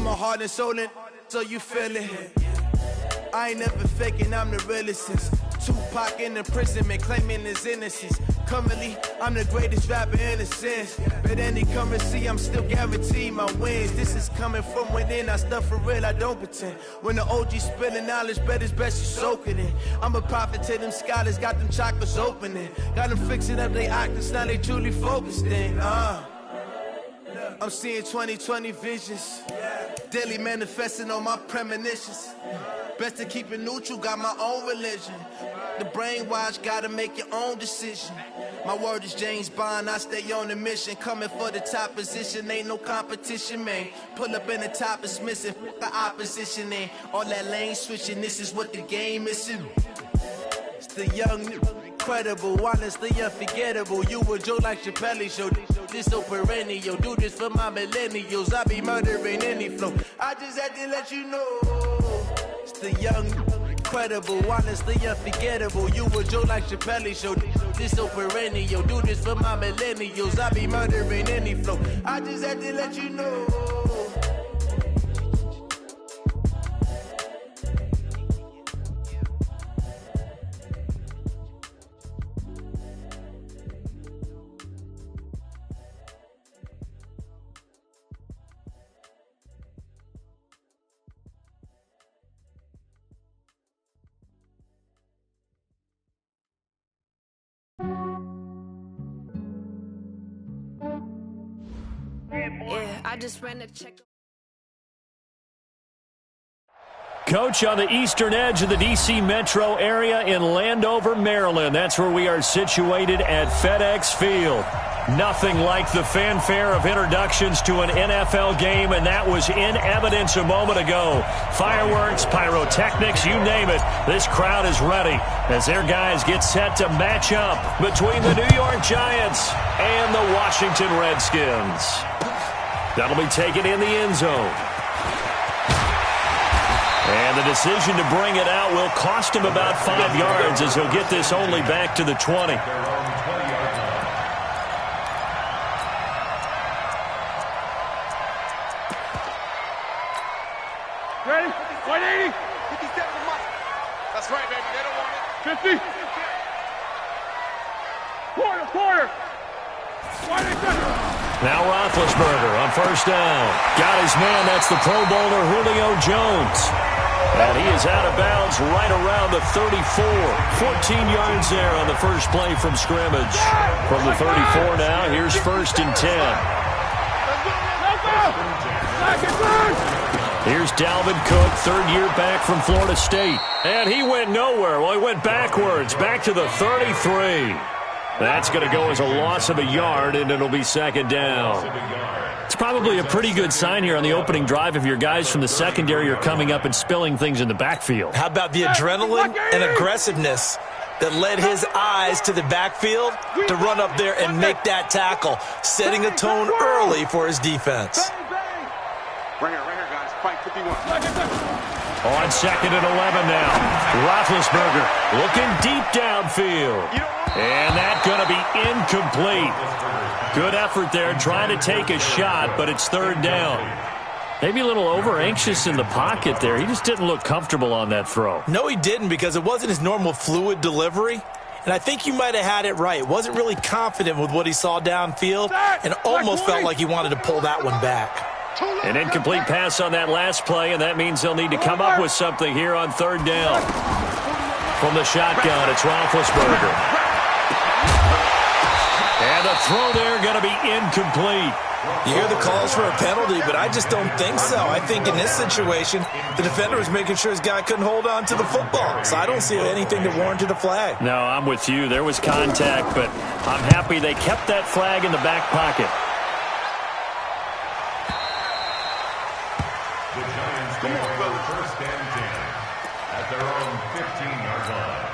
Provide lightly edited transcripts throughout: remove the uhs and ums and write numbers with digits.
my heart and soul in, so you feel it. I ain't never faking, I'm the realest since Tupac in imprisonment, claiming his innocence. Currently, I'm the greatest rapper in a sense. But any currency, I'm still guaranteed my wins. This is coming from within, I stuff for real, I don't pretend. When the OG spilling knowledge, bet it's best you soak it in. I'm a prophet to them scholars, got them chakras opening. Got them fixing up their octaves, now they truly focused in. I'm seeing 2020 visions, daily manifesting on my premonitions. Best to keep it neutral, got my own religion. The brainwash, gotta make your own decision. My word is James Bond, I stay on the mission. Coming for the top position, ain't no competition, man. Pull up in the top is missing, the opposition ain't. All that lane switching, this is what the game is. It's the young, incredible, honestly unforgettable. You a joke like Chappelle show. This so perennial, do this for my millennials. I be murdering any flow. I just had to let you know. It's the young, incredible, honestly unforgettable. You a joke like Chappelle show. This so perennial, do this for my millennials. I be murdering any flow. I just had to let you know. Yeah, I just ran a check. Coach, on the eastern edge of the D.C. metro area in Landover, Maryland. That's where we are situated at FedEx Field. Nothing like the fanfare of introductions to an NFL game, and that was in evidence a moment ago. Fireworks, pyrotechnics, you name it. This crowd is ready as their guys get set to match up between the New York Giants and the Washington Redskins. That'll be taken in the end zone. And the decision to bring it out will cost him about 5 yards as he'll get this only back to the 20. Ready? 180. 57 to Mike. That's right, baby. They don't want it. 50. Quarter. 180. Now Roethlisberger on first down. Got his man. That's the Pro Bowler Julio Jones. And he is out of bounds right around the 34. 14 yards there on the first play from scrimmage. From the 34 now, here's 1st and 10. Here's Dalvin Cook, third-year back from Florida State. And he went nowhere. Well, he went backwards, back to the 33. That's going to go as a loss of a yard, and it'll be 2nd down. It's probably a pretty good sign here on the opening drive if your guys from the secondary are coming up and spilling things in the backfield. How about the adrenaline and aggressiveness that led his eyes to the backfield to run up there and make that tackle, setting a tone early for his defense. Right here, guys. Fight 51. On 2nd and 11 now. Roethlisberger looking deep downfield. And that's going to be incomplete. Good effort there trying to take a shot, but it's 3rd down. Maybe a little over-anxious in the pocket there. He just didn't look comfortable on that throw. No, he didn't, because it wasn't his normal fluid delivery. And I think you might have had it right. Wasn't really confident with what he saw downfield and almost felt like he wanted to pull that one back. An incomplete pass on that last play, and that means they'll need to come up with something here on 3rd down. From the shotgun, it's Roethlisberger. And the throw there going to be incomplete. You hear the calls for a penalty, but I just don't think so. I think in this situation, the defender was making sure his guy couldn't hold on to the football. So I don't see anything that warranted a flag. No, I'm with you. There was contact, but I'm happy they kept that flag in the back pocket. The Giants get the 1st and 10 at their own 15-yard line.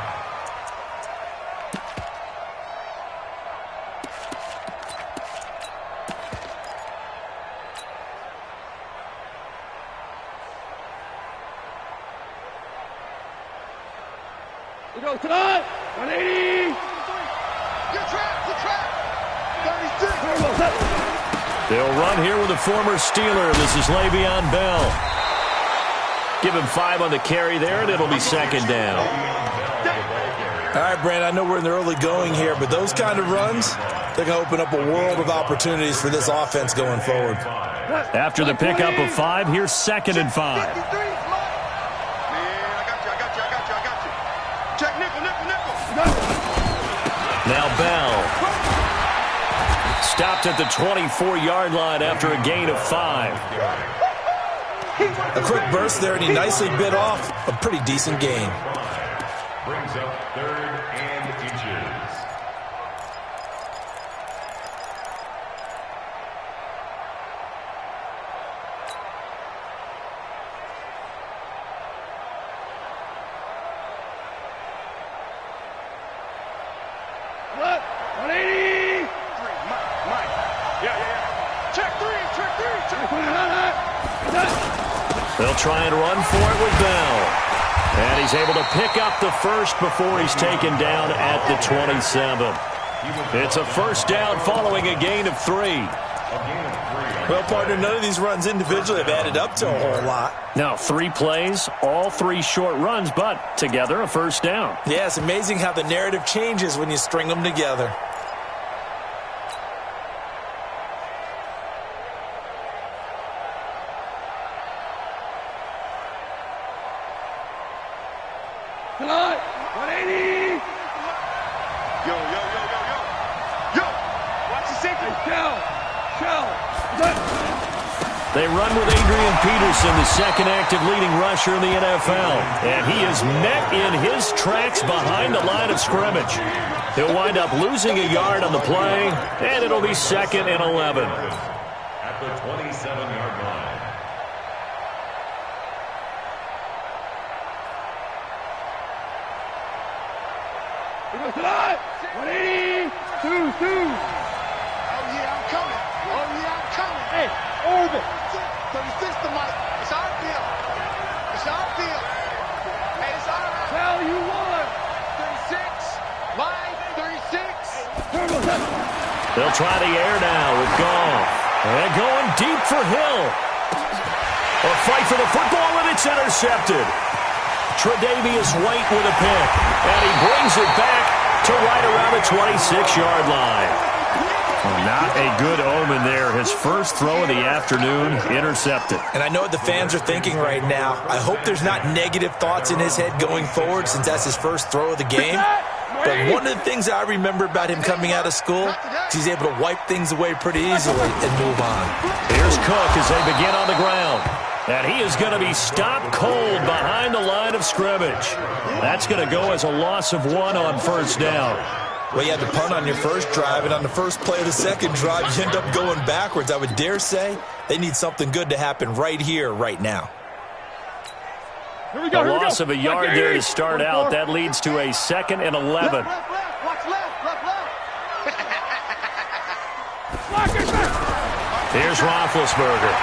We go tonight. 180. Good trap. 36. They'll run here with a former Steeler. This is Le'Veon Bell. Give him 5 on the carry there, and it'll be second down. All right, Brand, I know we're in the early going here, but those kind of runs, they're going to open up a world of opportunities for this offense going forward. After the pickup of 5, here's 2nd and 5. Man, I got you. Check nickel. Now Bell. Stopped at the 24-yard line after a gain of 5. A quick burst there, and he nicely bit off a pretty decent gain. Brings up 3rd and inches. What? 180. Mike. Yeah. Check 3. They'll try and run for it with Bell. And he's able to pick up the first before he's taken down at the 27. It's a first down following a gain of 3. Well, partner, none of these runs individually have added up to a whole lot. Now 3 plays, all 3 short runs, but together a first down. Yeah, it's amazing how the narrative changes when you string them together. Come on. 180. Yo. Watch the safety. Shell. They run with Adrian Peterson, the second active leading rusher in the NFL. And he is met in his tracks behind the line of scrimmage. He'll wind up losing a yard on the play, and it'll be 2nd and 11. At the 27-yard line. Come on. 180. 2. Oh, yeah, I'm coming. Hey, over. 36 to Mike. It's our deal. Hey, it's all right. Tell you what. 36. Line 36. They'll try the air now with Goff. And going deep for Hill. A fight for the football, and it's intercepted. Tre'Davious White with a pick. And he brings it back to right around the 26-yard line. Not a good omen there. His first throw of the afternoon intercepted. And I know what the fans are thinking right now. I hope there's not negative thoughts in his head going forward since that's his first throw of the game. But one of the things I remember about him coming out of school is he's able to wipe things away pretty easily and move on. Here's Cook as they begin on the ground. And he is going to be stopped cold behind the line of scrimmage. That's going to go as a loss of 1 on first down. Well, you had to punt on your first drive, and on the first play of the second drive, you end up going backwards. I would dare say they need something good to happen right here, right now. A loss of a yard there to start out. That leads to a 2nd and 11. Here's Roethlisberger.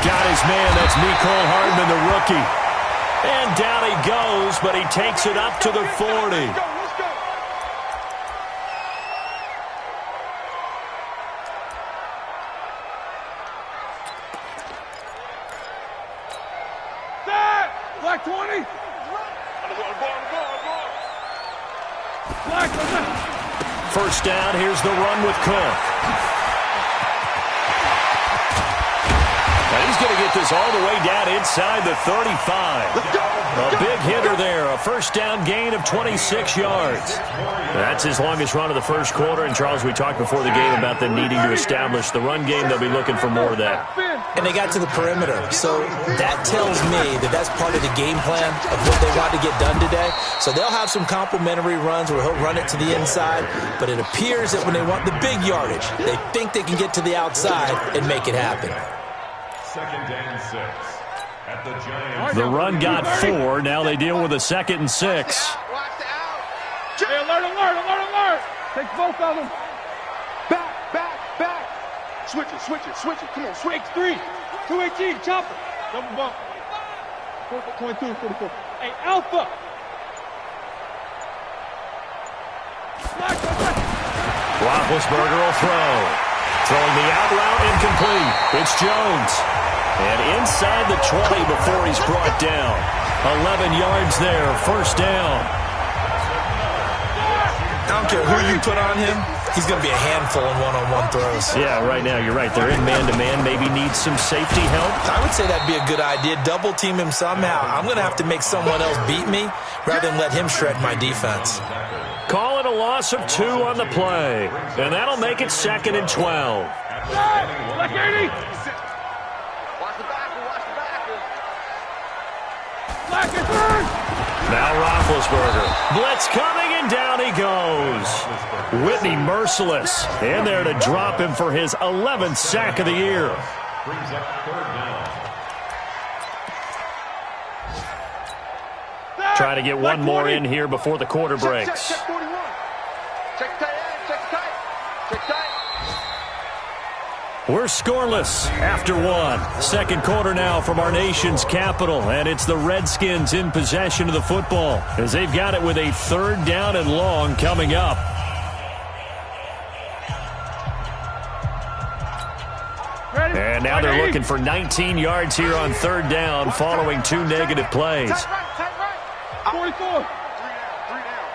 Got his man. That's Mecole Hardman, the rookie. And down he goes, but he takes it up to the 40. Black 20. First down, here's the run with Cook. He's going to get this all the way down inside the 35. A big hitter there. A first down gain of 26 yards. That's his longest run of the first quarter. And, Charles, we talked before the game about them needing to establish the run game. They'll be looking for more of that. And they got to the perimeter. So that tells me that that's part of the game plan of what they want to get done today. So they'll have some complimentary runs where he'll run it to the inside. But it appears that when they want the big yardage, they think they can get to the outside and make it happen. 2nd and 6 at the Giants. The run got 4. Now they deal with a 2nd and 6. Hey, alert. Take both of them. Back. Switch it. Come on, switch. 3. 218, chopper. Double bump. 22 and 44. Hey, Alpha. Roethlisberger will throw. Throwing the out route incomplete. It's Jones. And inside the 20 before he's brought down. 11 yards there, first down. I don't care who you put on him. He's going to be a handful in one-on-one throws. Yeah, right now, you're right. They're in man-to-man. Maybe needs some safety help. I would say that'd be a good idea. Double team him somehow. I'm going to have to make someone else beat me rather than let him shred my defense. Call it a loss of 2 on the play. And that'll make it 2nd and 12. Black 80. Black is third. Now Roethlisberger. Blitz coming, and down he goes. Whitney merciless. In there to drop him for his 11th sack of the year. Brings up 3rd down. Trying to get one more in here before the quarter breaks. Check 41. Check tight end. Check tight. Check tight. We're scoreless after 1. Second quarter now from our nation's capital, and it's the Redskins in possession of the football as they've got it with a 3rd down and long coming up. Ready? And now they're looking for 19 yards here on 3rd down following 2 negative plays. Tight right. 44. 3 down.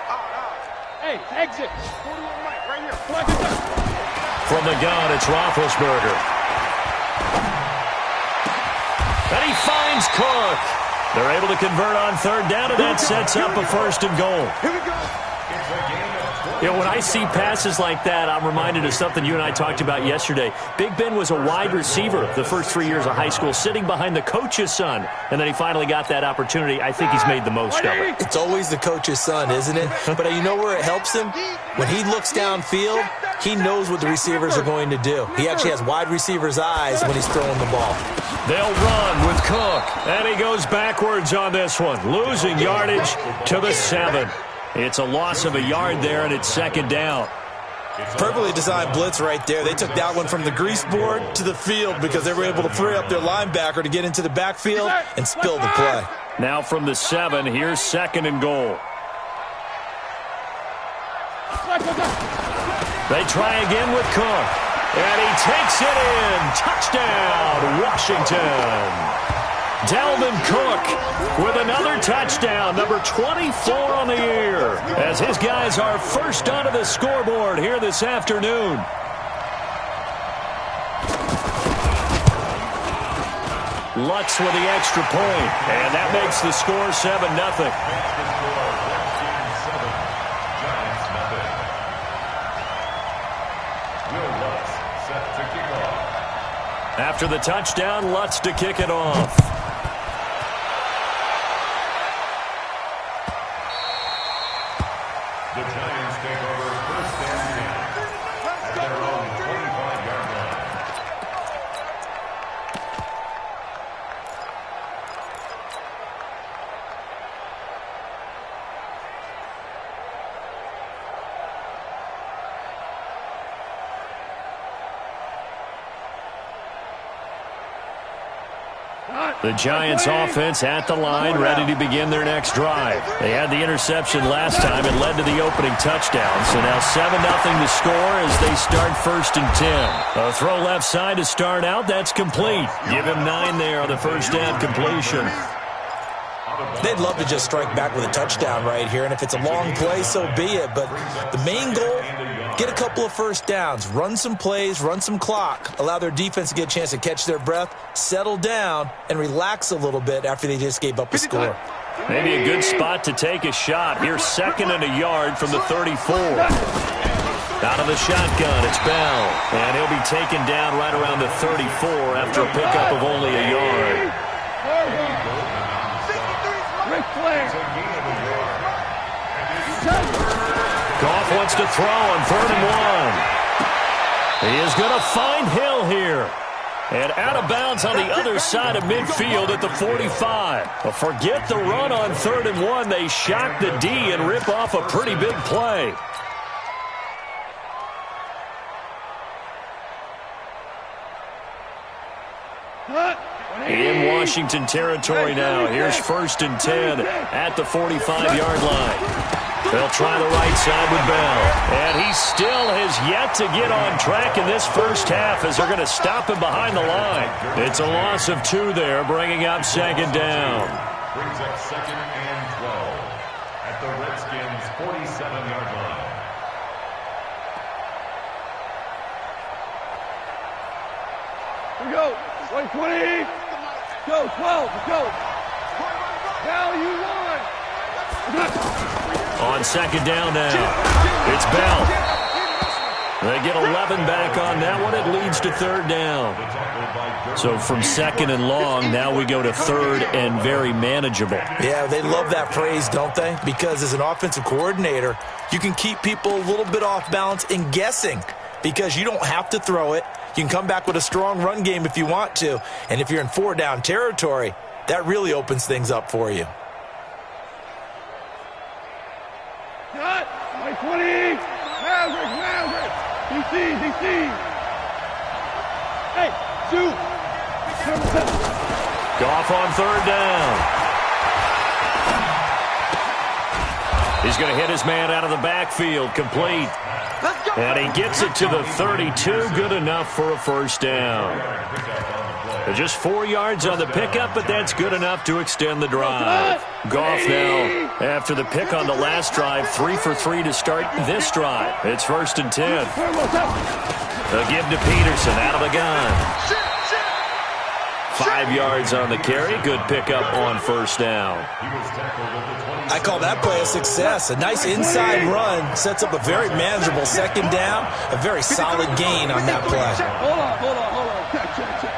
Hey, exit. 41 right, right here. Black is up. From the gun, it's Roethlisberger. And he finds Cook. They're able to convert on 3rd down, and that sets up a 1st and goal. Here we go. It's a gain of 20. You know, when I see passes like that, I'm reminded of something you and I talked about yesterday. Big Ben was a wide receiver the first 3 years of high school, sitting behind the coach's son, and then he finally got that opportunity. I think he's made the most of it. It's always the coach's son, isn't it? But you know where it helps him? When he looks downfield, he knows what the receivers are going to do. He actually has wide receivers' eyes when he's throwing the ball. They'll run with Cook, and he goes backwards on this one, losing yardage to the 7. It's a loss of a yard there, and it's 2nd down. Perfectly designed blitz right there. They took that one from the grease board to the field because they were able to free up their linebacker to get into the backfield and spill the play. Now from the 7, here's 2nd and goal. They try again with Cook, and he takes it in. Touchdown, Washington. Dalvin Cook with another touchdown, number 24 on the year, as his guys are first onto the scoreboard here this afternoon. Lutz with the extra point, and that makes the score 7-0. After the touchdown, Lutz to kick it off. The Giants take over 1st and 10 at their own 25-yard line. The Giants offense at the line, ready to begin their next drive. They had the interception last time. It led to the opening touchdown. So now 7-0 to score as they start 1st and 10. A throw left side to start out. That's complete. Give him 9 there on the first down completion. They'd love to just strike back with a touchdown right here, and if it's a long play, so be it. But the main goal, get a couple of first downs, run some plays, run some clock, allow their defense to get a chance to catch their breath, settle down, and relax a little bit after they just gave up a score. Maybe a good spot to take a shot. Here's 2nd and a yard from the 34. Out of the shotgun, it's Bell, and he'll be taken down right around the 34 after a pickup of only a yard. Goff wants to throw on 3rd and 1. He is going to find Hill here. And out of bounds on the other side of midfield at the 45. But forget the run on 3rd and 1. They shock the D and rip off a pretty big play. In Washington territory now. Here's 1st and 10 at the 45-yard line. They'll try the right side with Bell. And he still has yet to get on track in this first half as they're going to stop him behind the line. It's a loss of 2 there, bringing up second down. Brings up second and 12 at the Redskins' 47-yard line. Here we go. Right 20. Go, 12. Let's go. Bell, you won. On second down now, it's Bell. They get 11 back on that one. It leads to third down. So from second and long, now we go to third and very manageable. Yeah, they love that phrase, don't they? Because as an offensive coordinator, you can keep people a little bit off balance and guessing because you don't have to throw it. You can come back with a strong run game if you want to. And if you're in 4-down territory, that really opens things up for you. Cut. Right 20. Maverick. DC. Hey, shoot. Goff on third down. He's going to hit his man out of the backfield, complete. And he gets it to the 32, good enough for a first down. Just 4 yards on the pickup, but that's good enough to extend the drive. Goff now, after the pick on the last drive, 3 for 3 to start this drive. It's 1st and 10. They'll give to Peterson out of the gun. 5 yards on the carry, good pickup on first down. I call that play a success. A nice inside run sets up a very manageable second down, a very solid gain on that play. Hold on. Check.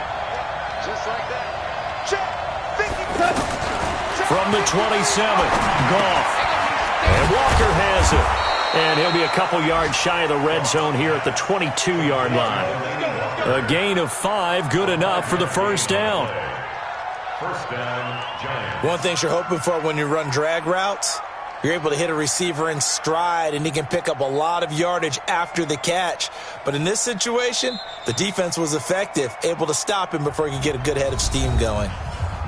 Just like that. Check. From the 27, Goff. And Walker has it. And he'll be a couple yards shy of the red zone here at the 22-yard line. A gain of 5, good enough for the first down. First down, Giants. One thing you're hoping for when you run drag routes, you're able to hit a receiver in stride, and he can pick up a lot of yardage after the catch. But in this situation, the defense was effective, able to stop him before he could get a good head of steam going.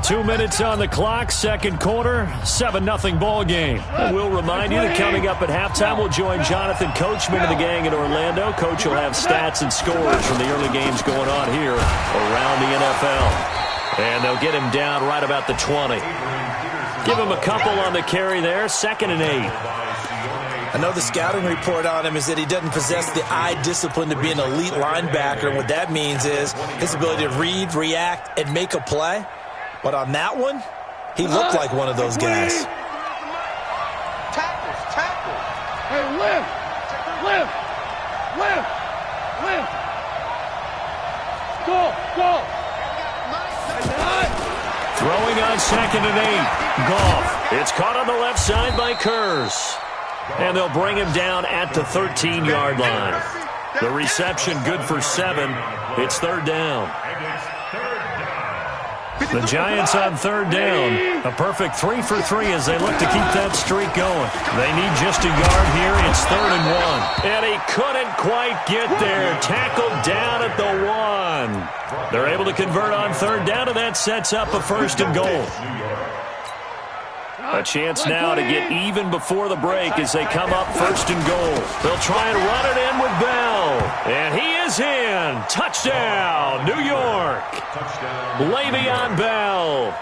2 minutes on the clock, second quarter, 7-0 ball game. We'll remind you that coming up at halftime, we'll join Jonathan Coachman and the gang in Orlando. Coach will have stats and scores from the early games going on here around the NFL. And they'll get him down right about the 20. Give him a couple on the carry there, 2nd and 8. I know the scouting report on him is that he doesn't possess the eye discipline to be an elite linebacker. And what that means is his ability to read, react, and make a play. But on that one, he looked like one of those guys. Tackle. Hey, lift. Go. Throwing on 2nd and 8. Goff. It's caught on the left side by Kurz. And they'll bring him down at the 13-yard line. The reception good for 7. It's third down. The Giants on third down. A perfect 3 for 3 as they look to keep that streak going. They need just a yard here. It's 3rd and 1. And he couldn't quite get there. Tackled down at the 1. They're able to convert on third down, and that sets up a 1st and goal. A chance now to get even before the break as they come up 1st and goal. They'll try and run it in with Bell. And he is in. Touchdown, New York. Le'Veon Bell.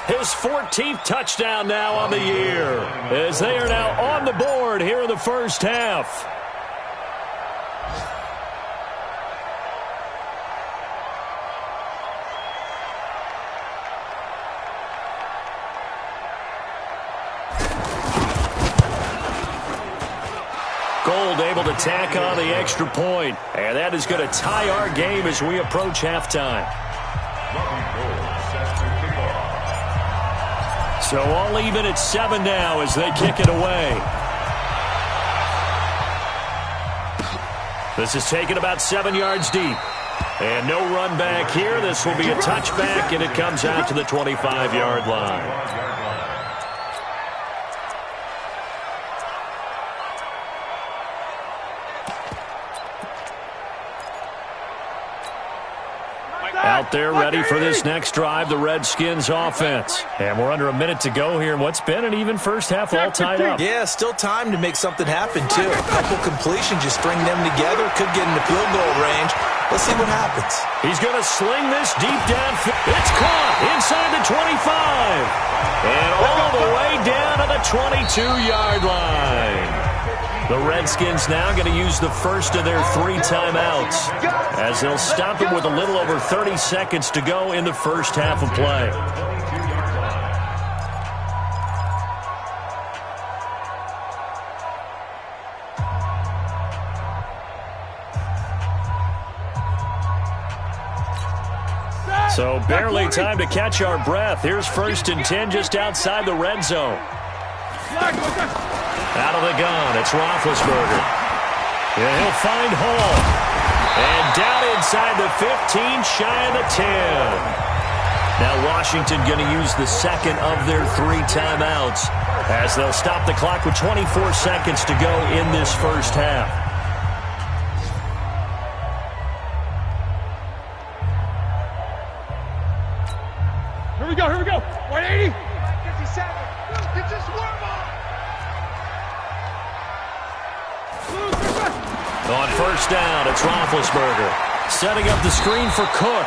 His 14th touchdown now on the year as they are now on the board here in the first half. Gold able to tack on the extra point. And that is going to tie our game as we approach halftime. So all even at 7 now as they kick it away. This is taken about 7 yards deep. And no run back here. This will be a touchback, and it comes out to the 25-yard line. Out there ready for this next drive, the Redskins offense. And we're under a minute to go here in what's been an even first half, all tied up. Yeah, still time to make something happen, too. A couple completions, just string them together. Could get into field goal range. Let's see what happens. He's going to sling this deep down. It's caught inside the 25. And all the way down to the 22-yard line. The Redskins now going to use the first of their 3 timeouts as they'll stop it with a little over 30 seconds to go in the first half of play. So barely time to catch our breath. Here's 1st and 10 just outside the red zone. Out of the gun, it's Roethlisberger. Yeah, he'll find Hall. And down inside the 15, shy of the 10. Now Washington going to use the second of their 3 timeouts as they'll stop the clock with 24 seconds to go in this first half. Here we go. 180. 57. Get your swarm on. On first down, it's Roethlisberger. Setting up the screen for Cook.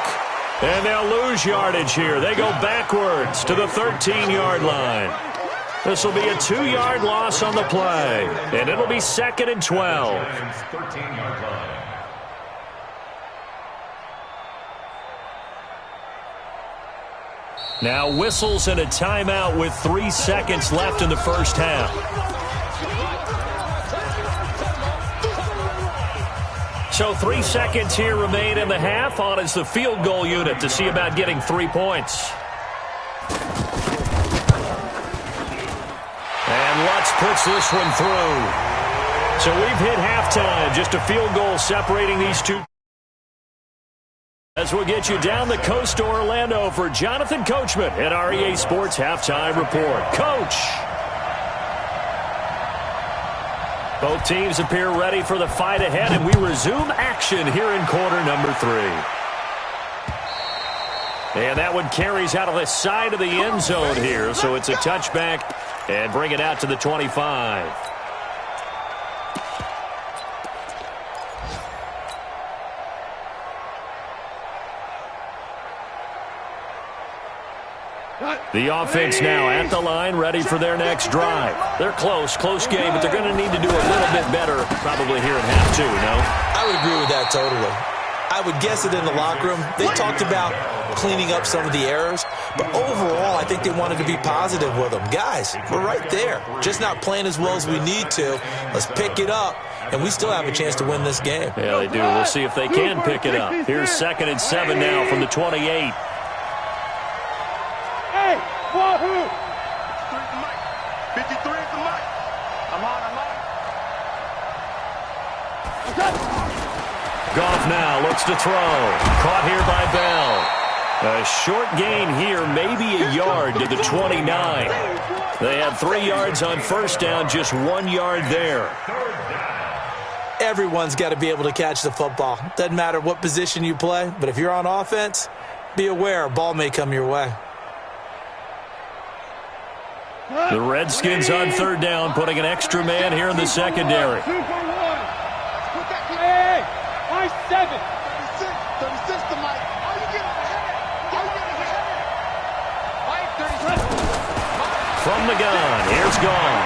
And they'll lose yardage here. They go backwards to the 13-yard line. This will be a 2-yard loss on the play. And it'll be 2nd and 12. 13-yard line. Now whistles and a timeout with 3 seconds left in the first half. So 3 seconds here remain in the half. On is the field goal unit to see about getting 3 points. And Lutz puts this one through. So we've hit halftime. Just a field goal separating these two. As we'll get you down the coast to Orlando for Jonathan Coachman at our EA Sports Halftime Report. Coach! Both teams appear ready for the fight ahead, and we resume action here in quarter number 3. And that one carries out of the side of the end zone here, so it's a touchback and bring it out to the 25. The offense now at the line, ready for their next drive. They're close game, but they're going to need to do a little bit better probably here in half 2, no? I would agree with that totally. I would guess it in the locker room. They talked about cleaning up some of the errors, but overall, I think they wanted to be positive with them. Guys, we're right there. Just not playing as well as we need to. Let's pick it up, and we still have a chance to win this game. Yeah, they do. We'll see if they can pick it up. Here's 2nd and 7 now from the 28. Wahoo! 53 is the mic. I'm on. Goff now looks to throw. Caught here by Bell. A short gain here, maybe a yard to the 29. They had 3 yards on first down, just 1 yard there. Everyone's got to be able to catch the football. Doesn't matter what position you play, but if you're on offense, be aware a ball may come your way. The Redskins on 3rd down, putting an extra man here in the secondary. 2 for 1. Hey, I 7. 36 to Mike. How you getting ahead? Mike, 36. From the gun, here's Goff.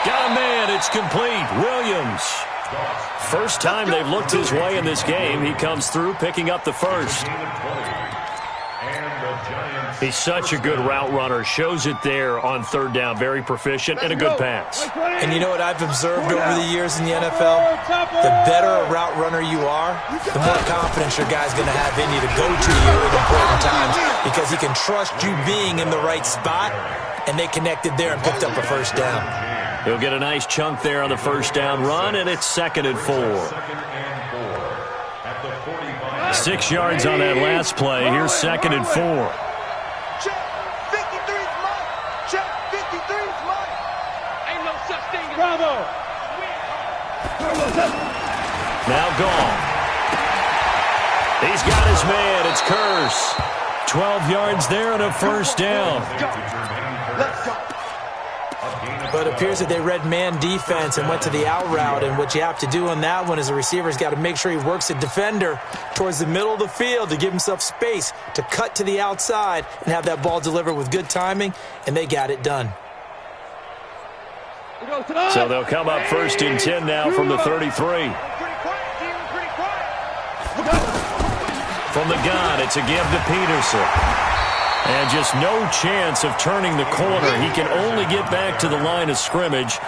Got a man, it's complete. Williams. First time they've looked his way in this game. He comes through, picking up the first. He's such a good route runner. Shows it there on 3rd down. Very proficient and a good pass. And you know what I've observed over the years in the NFL? The better a route runner you are, the more confidence your guy's going to have in you to go to you at important times because he can trust you being in the right spot, and they connected there and picked up a first down. He'll get a nice chunk there on the first down run, and it's 2nd and 4. 6 yards on that last play. Here's 2nd and 4. Check. 53's Mike. Check. 53's Mike. Ain't no such thing as Bravo. Now Goff. He's got his man. It's Curse. 12 yards there and a first down. But it appears that they read man defense and went to the out route, and what you have to do on that one is the receiver's got to make sure he works a defender towards the middle of the field to give himself space to cut to the outside and have that ball delivered with good timing, and they got it done. So they'll come up 1st and 10 now from the 33. From the gun, it's a give to Peterson. And just no chance of turning the corner. He can only get back to the line of scrimmage.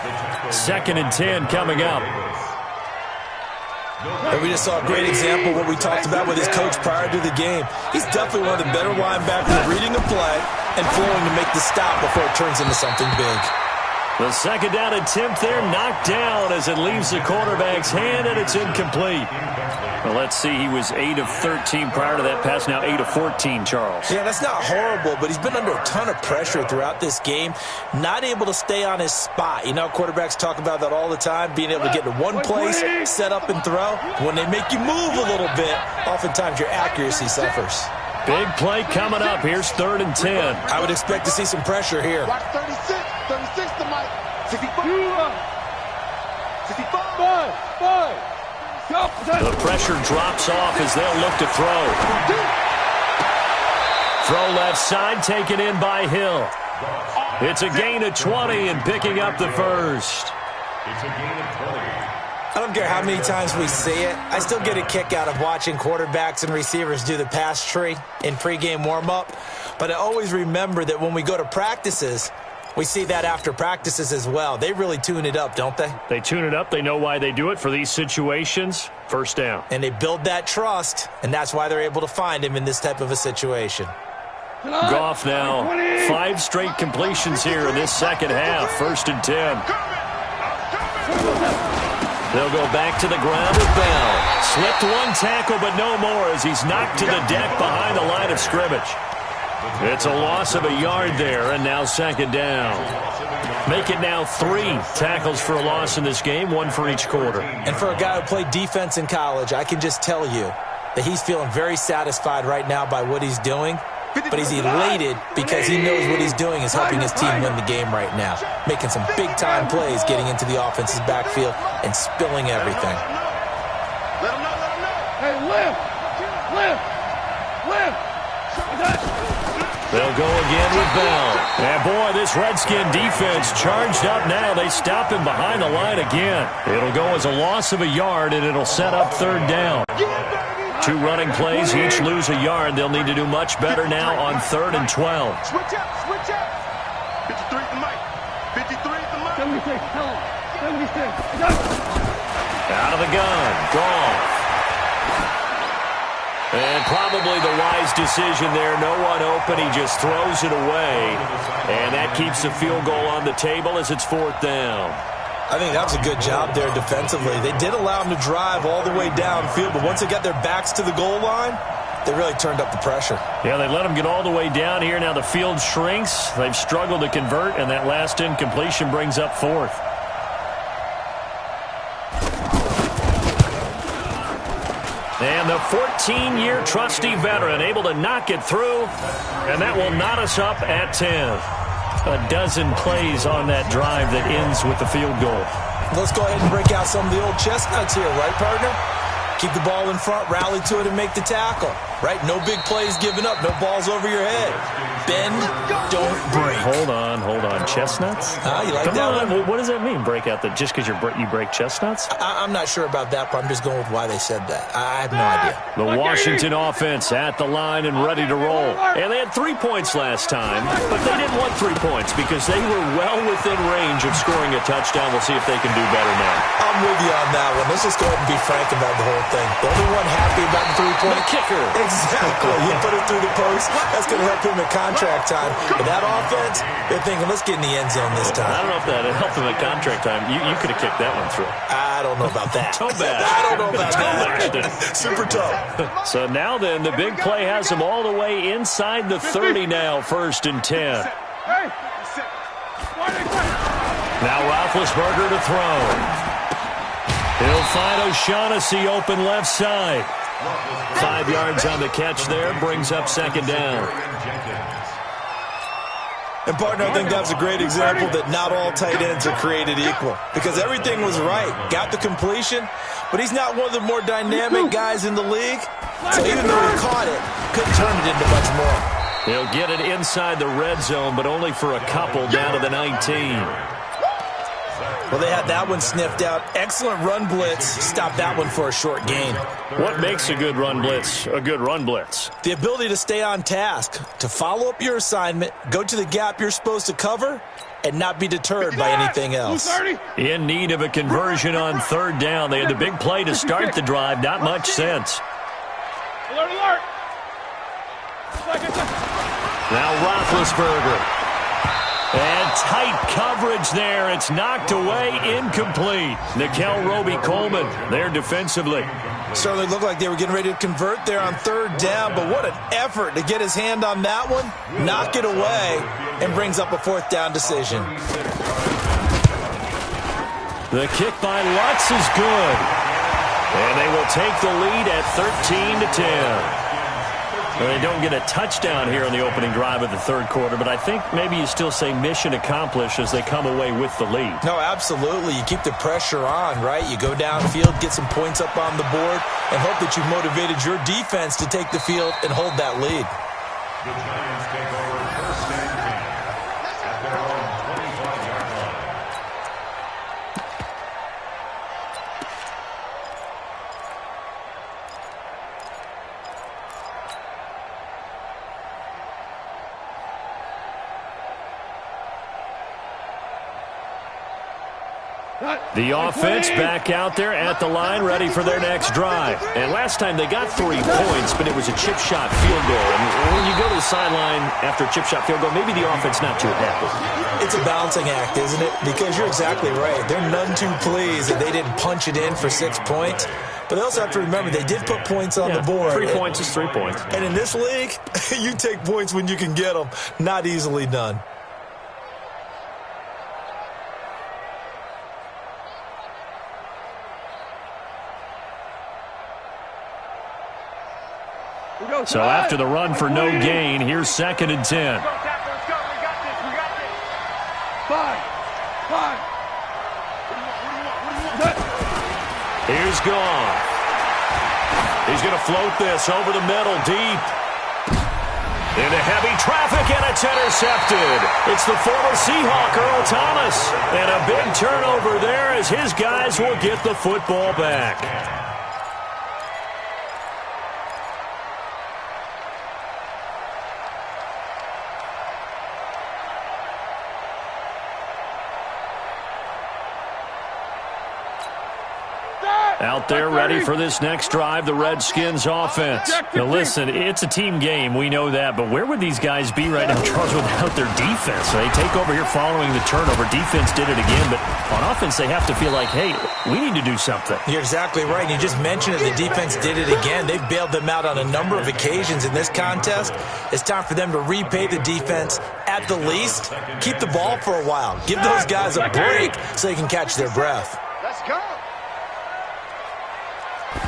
2nd and 10 coming up. And we just saw a great example of what we talked about with his coach prior to the game. He's definitely one of the better linebackers at reading a play and flowing to make the stop before it turns into something big. The 2nd down attempt there knocked down as it leaves the quarterback's hand, and it's incomplete. Well, let's see. He was 8 of 13 prior to that pass. Now 8 of 14, Charles. Yeah, that's not horrible, but he's been under a ton of pressure throughout this game. Not able to stay on his spot. You know, quarterbacks talk about that all the time, being able to get to one place, set up and throw. When they make you move a little bit, oftentimes your accuracy suffers. Big play coming up. Here's 3rd and 10. I would expect to see some pressure here. Watch 36 to Mike. 65. 65. The pressure drops off as they'll look to throw. Throw left side, taken in by Hill. It's a gain of 20 and picking up the first. It's a gain of 20. I don't care how many times we see it. I still get a kick out of watching quarterbacks and receivers do the pass tree in pregame warm-up. But I always remember that when we go to practices, we see that after practices as well. They really tune it up, don't they? They tune it up. They know why they do it for these situations. First down. And they build that trust, and that's why they're able to find him in this type of a situation. Goff now 5 straight completions here in this second half. 1st and 10. They'll go back to the ground with Bell. Slipped one tackle, but no more as he's knocked to the deck behind the line of scrimmage. It's a loss of a yard there, and now 2nd down. Make it now 3 tackles for a loss in this game, 1 for each quarter. And for a guy who played defense in college, I can just tell you that he's feeling very satisfied right now by what he's doing. But he's elated because he knows what he's doing is helping his team win the game right now. Making some big-time plays, getting into the offense's backfield and spilling everything. Let him know. Hey, lift. They'll go again with Bell. And boy, this Redskin defense charged up now. They stop him behind the line again. It'll go as a loss of a yard, and it'll set up 3rd down. 2 running plays, each lose a yard. They'll need to do much better now on 3rd and 12. Switch up. 53 to Mike. 53 to Mike. 76. Tell him. 76. Out of the gun. Goff. And probably the wise decision there. No one open. He just throws it away. And that keeps the field goal on the table as it's 4th down. I think that was a good job there defensively. They did allow him to drive all the way downfield, but once they got their backs to the goal line, they really turned up the pressure. Yeah, they let him get all the way down here. Now the field shrinks. They've struggled to convert, and that last incompletion brings up 4th. And the 14-year trusty veteran able to knock it through, and that will knot us up at 10. A dozen plays on that drive that ends with the field goal. Let's go ahead and break out some of the old chestnuts here, right, partner? Keep the ball in front, rally to it, and make the tackle. Right? No big plays given up, no balls over your head. Bend, don't break. Hold on. Chestnuts? You like Come that on. one? What does that mean, break out? Just because you break chestnuts? I'm not sure about that, but I'm just going with why they said that. I have no idea. The Washington offense at the line and ready to roll. And they had 3 points last time, but they didn't want 3 points because they were well within range of scoring a touchdown. We'll see if they can do better now. I'm with you on that one. Let's just go ahead and be frank about the whole thing. The only one happy about the 3-point kicker. Exactly. He put it through the post. That's going to help him at contract time. But that offense, they're thinking, let's get in the end zone this time. I don't know if that helped him at contract time. You could have kicked that one through. I don't know about that. Too bad. I don't know about that. Super tough. So now then, the big play has him all the way inside the 30 now, 1st and 10. Now Roethlisberger to throw. He'll find O'Shaughnessy open left side. 5 yards on the catch there, brings up second down. And, partner, I think that's a great example that not all tight ends are created equal because everything was right. Got the completion, but he's not one of the more dynamic guys in the league. So even though he caught it, couldn't turn it into much more. He'll get it inside the red zone, but only for a couple down to the 19. Well, they had that one sniffed out. Excellent run blitz. Stopped that one for a short gain. What makes a good run blitz a good run blitz? The ability to stay on task, to follow up your assignment, go to the gap you're supposed to cover, and not be deterred by anything else. In need of a conversion on third down. They had the big play to start the drive. Not much sense. Alert, alert. Now Roethlisberger. And tight coverage there. It's knocked away, incomplete. Nickel Roby-Coleman there defensively. Certainly looked like they were getting ready to convert there on third down, but what an effort to get his hand on that one, knock it away, and brings up a fourth down decision. The kick by Lutz is good. And they will take the lead at 13-10. Well, they don't get a touchdown here in the opening drive of the third quarter, but I think maybe you still say mission accomplished as they come away with the lead. No, absolutely. You keep the pressure on, right? You go downfield, get some points up on the board, and hope that you've motivated your defense to take the field and hold that lead. The Giants take over first and 10 at their own 25-yard line. The offense back out there at the line, ready for their next drive. And last time they got 3 points, but it was a chip shot field goal. And when you go to the sideline after a chip shot field goal, maybe the offense not too happy. It's a balancing act, isn't it? Because you're exactly right. They're none too pleased that they didn't punch it in for 6 points. But they also have to remember they did put points on the board. 3 points is 3 points. And in this league, you take points when you can get them. Not easily done. So after the run for no gain, here's 2nd and 10. Let's go. We got this. Five. Here's Goff. He's going to float this over the middle, deep. Into heavy traffic, and it's intercepted. It's the former Seahawk, Earl Thomas. And a big turnover there as his guys will get the football back. Out there ready for this next drive, the Redskins offense. Now listen, it's a team game, we know that, but where would these guys be right now, Charles, without their defense? They take over here following the turnover. Defense did it again, but on offense they have to feel like, hey, we need to do something. You're exactly right. You just mentioned it. The defense did it again. They've bailed them out on a number of occasions in this contest. It's time for them to repay the defense at the least. Keep the ball for a while. Give those guys a break so they can catch their breath. Let's go.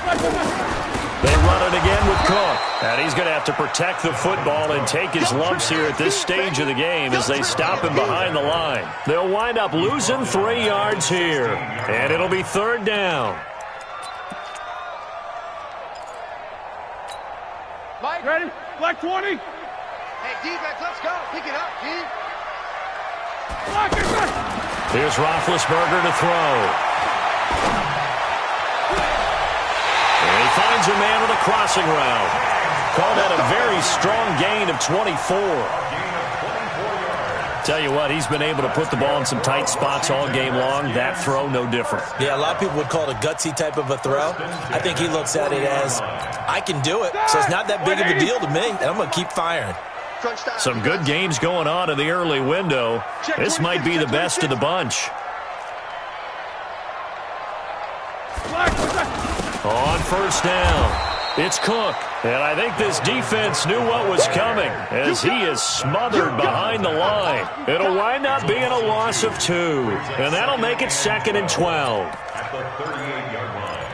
They run it again with Cook. And he's going to have to protect the football and take his lumps here at this stage of the game as they stop him behind the line. They'll wind up losing 3 yards here. And it'll be 3rd down. Mike, ready? Black 20. Hey, defense, let's go. Pick it up, D. Black it, black. Here's Roethlisberger to throw. And he finds a man with a crossing route. Called out a very strong gain of 24. Tell you what, he's been able to put the ball in some tight spots all game long. That throw, no different. Yeah, a lot of people would call it a gutsy type of a throw. I think he looks at it as, I can do it, so it's not that big of a deal to me, and I'm going to keep firing. Some good games going on in the early window. This might be the best of the bunch. On 1st down, it's Cook. And I think this defense knew what was coming as he is smothered behind the line. It'll wind up being a loss of 2. And that'll make it 2nd and 12. At the 38-yard line.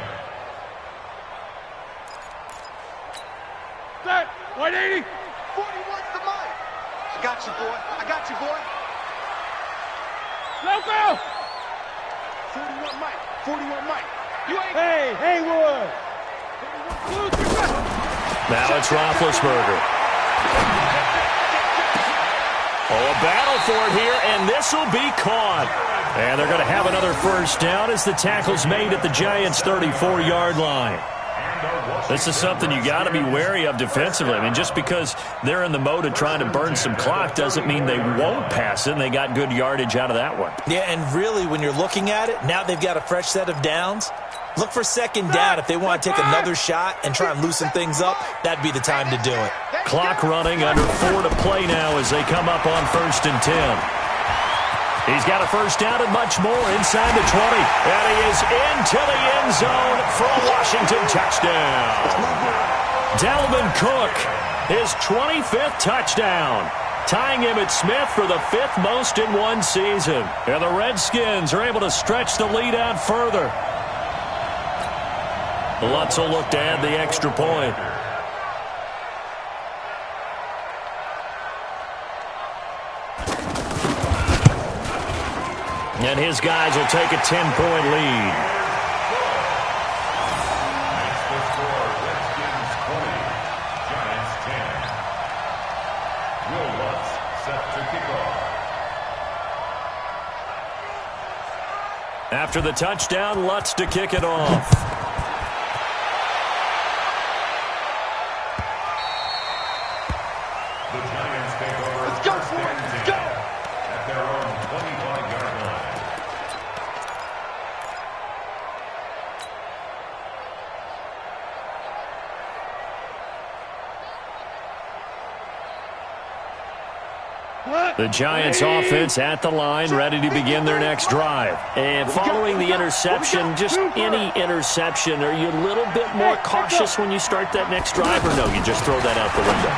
180. 41's the mic. I got you, boy. I got you, boy. Loco. 41 Mike. 41 Mike. You ain't. Hey, Haywood. Now it's Roethlisberger. Oh, a battle for it here, and this will be caught. And they're going to have another first down as the tackle's made at the Giants' 34-yard line. This is something you got to be wary of defensively. I mean, just because they're in the mode of trying to burn some clock doesn't mean they won't pass it, and they got good yardage out of that one. Yeah, and really, when you're looking at it, now they've got a fresh set of downs. Look for second down. If they want to take another shot and try and loosen things up, that'd be the time to do it. Clock running, under 4 to play now as they come up on 1st and 10. He's got a first down and much more inside the 20. And he is into the end zone for a Washington touchdown. Dalvin Cook, his 25th touchdown, tying him at Smith for the 5th most in one season. And the Redskins are able to stretch the lead out further. Lutz will look to add the extra point. And his guys will take a 10-point lead. That's the score. Redskins 20, Giants 10. Will Lutz set to kick off. After the touchdown, Lutz to kick it off. The Giants take over. Let's go, first boy. and Let's 10 go. at their own 25-yard line. The Giants offense at the line, ready to begin their next drive. And following the interception, just any interception, are you a little bit more cautious when you start that next drive, or no, you just throw that out the window?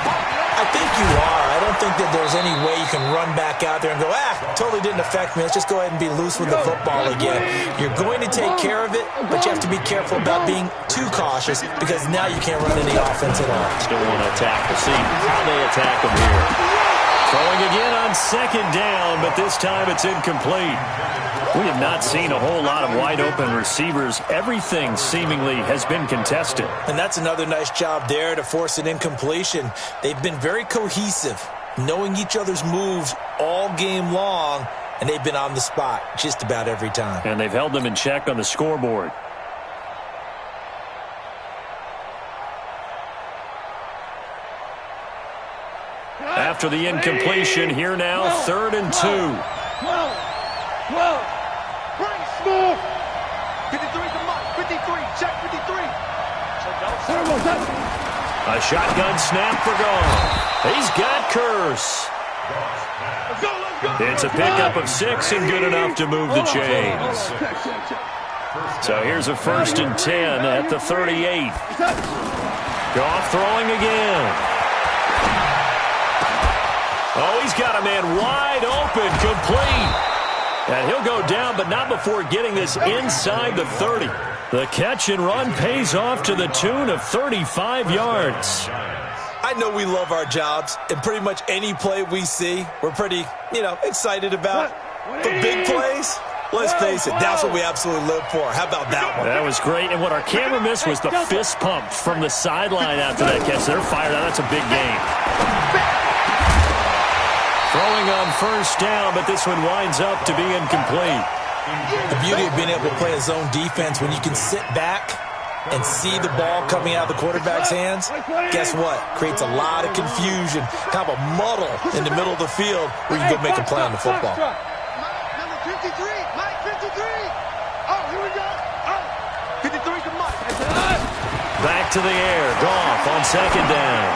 I think you are. I don't think that there's any way you can run back out there and go, totally didn't affect me. Let's just go ahead and be loose with the football again. You're going to take care of it, but you have to be careful about being too cautious because now you can't run any offense at all. Still want to attack. We'll see how they attack them here. Throwing again on second down, but this time it's incomplete. We have not seen a whole lot of wide-open receivers. Everything seemingly has been contested. And that's another nice job there to force an incompletion. They've been very cohesive, knowing each other's moves all game long, and they've been on the spot just about every time. And they've held them in check on the scoreboard. After the incompletion, here now, 3rd and 2. 12. Bring it smooth. 53's the mark. 53. Check 53. A shotgun snap for Goff. He's got Curse. Let's go, let's go. It's a pickup of 6 and good enough to move the chains. So here's a 1st and 10 at the 38. Goff throwing again. Oh, he's got a man wide open, complete. And he'll go down, but not before getting this inside the 30. The catch and run pays off to the tune of 35 yards. I know we love our jobs, and pretty much any play we see, we're pretty, excited about. The big plays, let's face it, that's what we absolutely live for. How about that one? That was great, and what our camera missed was the fist pump from the sideline after that catch. They're fired out. That's a big game. Throwing on 1st down, but this one winds up to be incomplete. The beauty of being able to play a zone defense when you can sit back and see the ball coming out of the quarterback's hands, guess what? Creates a lot of confusion, kind of a muddle in the middle of the field where you can go make a play on the football. Number 53. Mike 53. Oh, here we go. Oh, 53's the mark. Back to the air. Goff on 2nd down.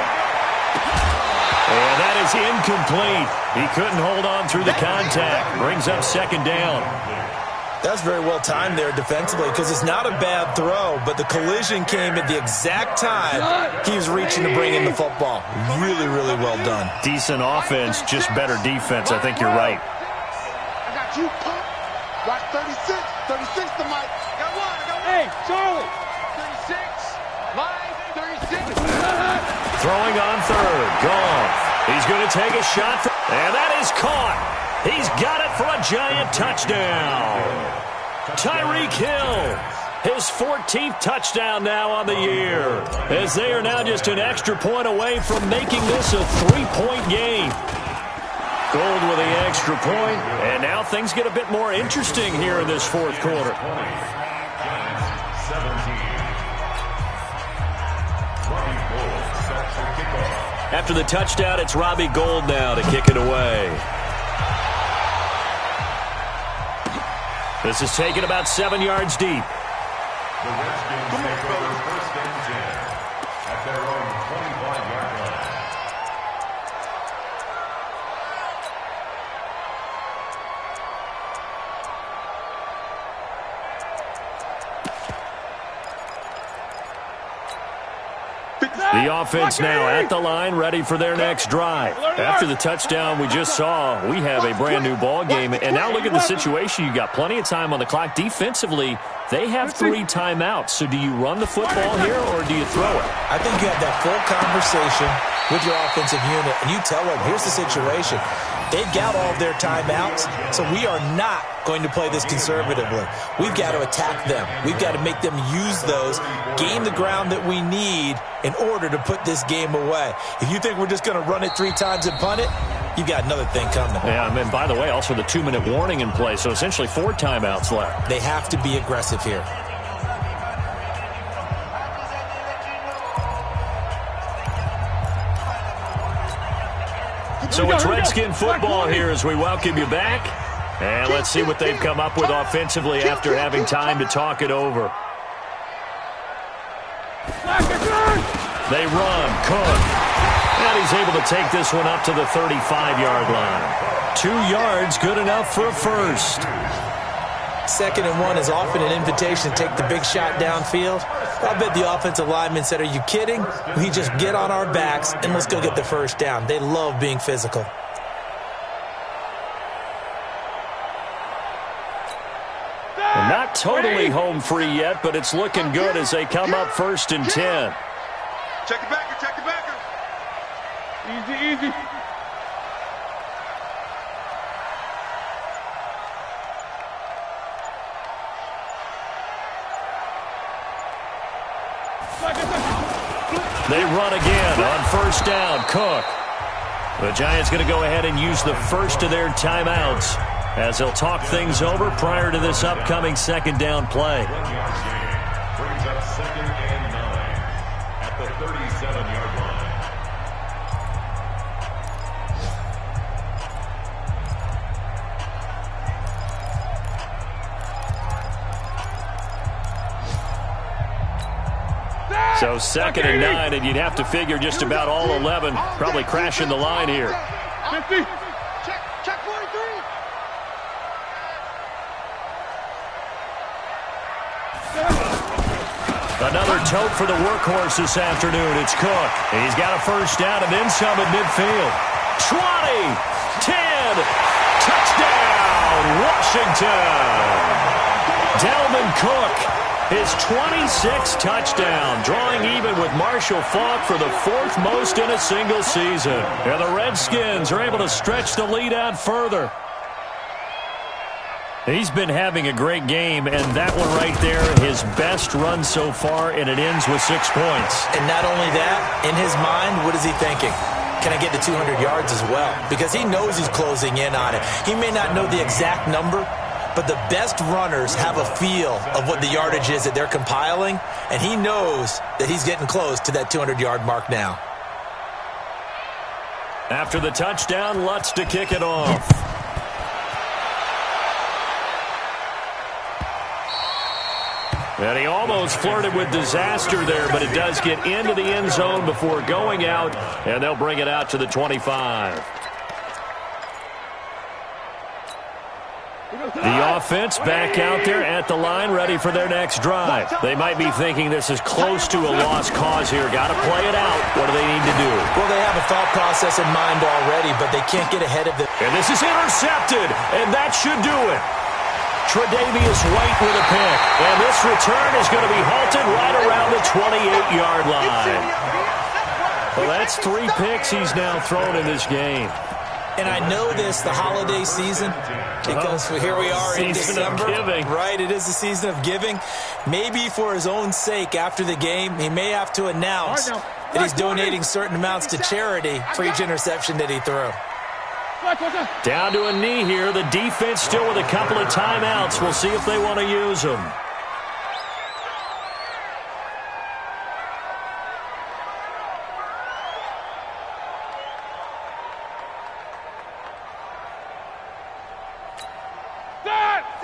And that is incomplete. He couldn't hold on through the contact. Brings up 2nd down. That's very well timed there defensively because it's not a bad throw, but the collision came at the exact time he was reaching to bring in the football. Really, really well done. Decent offense, just better defense. I think you're right. I got you, pump. Watch 36. 36 the mic. Got one. Hey, Charlie. 36. Line 36. Throwing on third. Goff. He's going to take a shot. And that is caught. He's got it for a giant touchdown. Tyreek Hill. His 14th touchdown now on the year, as they are now just an extra point away from making this a 3-point game. Gold with the extra point, and now things get a bit more interesting here in this fourth quarter. After the touchdown, it's Robbie Gould now to kick it away. This is taken about 7 yards deep. The Redskins take over first and 10 at their own 25-yard line. The offense now at the line, ready for their next drive. After the touchdown we just saw, we have a brand-new ball game. And now look at the situation. You've got plenty of time on the clock. Defensively, they have 3 timeouts. So do you run the football here or do you throw it? I think you have that full conversation with your offensive unit, and you tell them, here's the situation. They've got all of their timeouts, so we are not going to play this conservatively. We've got to attack them. We've got to make them use those, gain the ground that we need in order to put this game away. If you think we're just going to run it 3 times and punt it, you've got another thing coming. Yeah, and by the way, also the 2-minute warning in play, so essentially 4 timeouts left. They have to be aggressive here. So it's Redskin football here as we welcome you back. And let's see what they've come up with offensively after having time to talk it over. They run. Cook. And he's able to take this one up to the 35-yard line. 2 yards, good enough for a first. 2nd and 1 is often an invitation to take the big shot downfield. I bet the offensive lineman said, are you kidding? We just get on our backs and let's go get the first down. They love being physical. Well, not totally home free yet, but it's looking good as they come up 1st and 10. Check it backer, check it backer. Easy, easy. They run again on 1st down. Cook. The Giants going to go ahead and use the first of their timeouts as they'll talk things over prior to this upcoming 2nd down play. Brings up 2nd and 9 at the 37-yard line. So 2nd and 9, and you'd have to figure just about all 11 probably crashing the line here. 50. Check 43. Another tote for the workhorse this afternoon. It's Cook. He's got a first down and then some at midfield. 20, 10, touchdown, Washington. Dalvin Cook, his 26th touchdown, drawing even with Marshall Faulk for the 4th most in a single season. And the Redskins are able to stretch the lead out further. He's been having a great game, and that one right there, his best run so far, and it ends with 6 points. And not only that, in his mind, what is he thinking? Can I get to 200 yards as well? Because he knows he's closing in on it. He may not know the exact number, but the best runners have a feel of what the yardage is that they're compiling, and he knows that he's getting close to that 200-yard mark now. After the touchdown, Lutz to kick it off. And he almost flirted with disaster there, but it does get into the end zone before going out, and they'll bring it out to the 25. The offense back out there at the line, ready for their next drive. They might be thinking this is close to a lost cause here. Got to play it out. What do they need to do? Well, they have a thought process in mind already, but they can't get ahead of it. And this is intercepted, and that should do it. Tre'Davious White with a pick. And this return is going to be halted right around the 28-yard line. Well, that's 3 picks he's now thrown in this game. And I know this, the holiday season, because here we are in December. Giving. Right, it is the season of giving. Maybe for his own sake after the game, he may have to announce that he's donating certain amounts to charity for each interception that he threw. Down to a knee here. The defense still with a couple of timeouts. We'll see if they want to use them.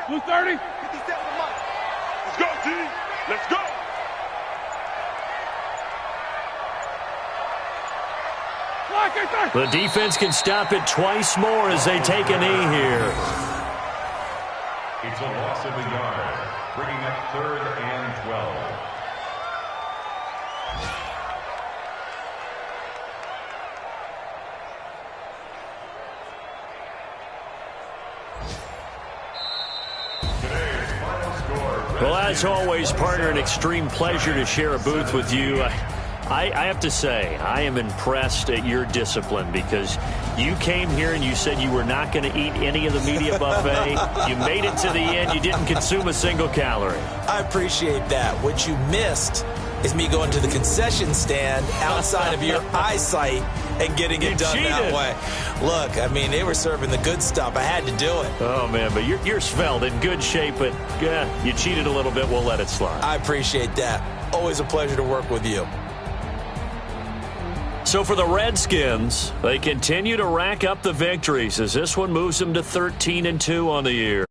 Blue 30. 57 Mike. Let's go, G. Let's go. The defense can stop it twice more as they take a knee here. It's a loss of a yard, bringing up 3rd and 12. Well, as always, partner, an extreme pleasure to share a booth with you. I have to say, I am impressed at your discipline because you came here and you said you were not going to eat any of the media buffet. You made it to the end. You didn't consume a single calorie. I appreciate that. What you missed is me going to the concession stand outside of your eyesight and getting it done that way. Look, I mean, they were serving the good stuff. I had to do it. Oh, man, but you're svelte, in good shape, but you cheated a little bit. We'll let it slide. I appreciate that. Always a pleasure to work with you. So for the Redskins, they continue to rack up the victories as this one moves them to 13-2 on the year.